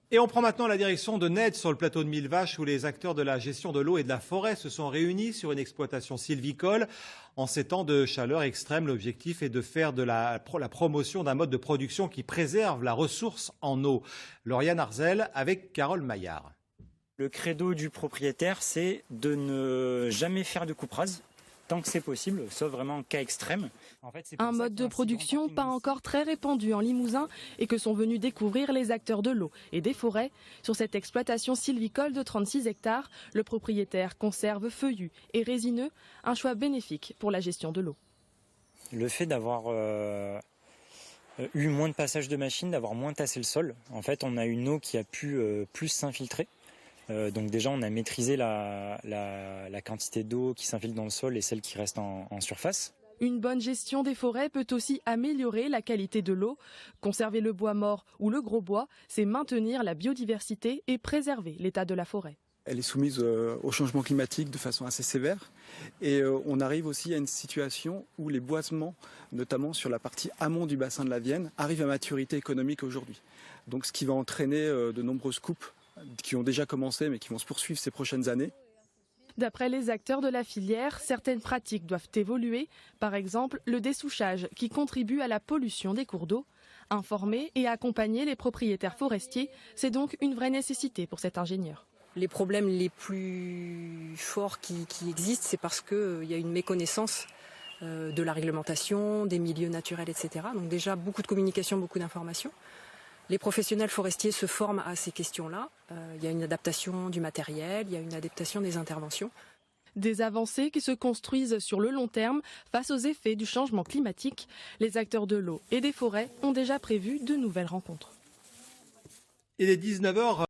Et on prend maintenant la direction de Ned, sur le plateau de Millevaches, où les acteurs de la gestion de l'eau et de la forêt se sont réunis sur une exploitation sylvicole. En ces temps de chaleur extrême, l'objectif est de faire de la promotion d'un mode de production qui préserve la ressource en eau. Lauriane Arzel avec Carole Maillard. Le credo du propriétaire, c'est de ne jamais faire de coupe rase, tant que c'est possible, sauf vraiment en cas extrême. Un mode de production pas encore très répandu en Limousin et que sont venus découvrir les acteurs de l'eau et des forêts. Sur cette exploitation sylvicole de 36 hectares, le propriétaire conserve feuillus et résineux, un choix bénéfique pour la gestion de l'eau. Le fait d'avoir eu moins de passage de machines, d'avoir moins tassé le sol, en fait on a une eau qui a pu plus s'infiltrer. Donc déjà on a maîtrisé la quantité d'eau qui s'infiltre dans le sol et celle qui reste en surface. Une bonne gestion des forêts peut aussi améliorer la qualité de l'eau. Conserver le bois mort ou le gros bois, c'est maintenir la biodiversité et préserver l'état de la forêt. Elle est soumise au changement climatique de façon assez sévère et on arrive aussi à une situation où les boisements, notamment sur la partie amont du bassin de la Vienne, arrivent à maturité économique aujourd'hui. Donc ce qui va entraîner de nombreuses coupes qui ont déjà commencé mais qui vont se poursuivre ces prochaines années. D'après les acteurs de la filière, certaines pratiques doivent évoluer. Par exemple, le dessouchage qui contribue à la pollution des cours d'eau. Informer et accompagner les propriétaires forestiers, c'est donc une vraie nécessité pour cet ingénieur. Les problèmes les plus forts qui existent, c'est parce qu'il y a une méconnaissance de la réglementation, des milieux naturels, etc. Donc déjà, beaucoup de communication, beaucoup d'informations. Les professionnels forestiers se forment à ces questions-là. Il y a une adaptation du matériel, il y a une adaptation des interventions. Des avancées qui se construisent sur le long terme face aux effets du changement climatique. Les acteurs de l'eau et des forêts ont déjà prévu de nouvelles rencontres. Il est 19h.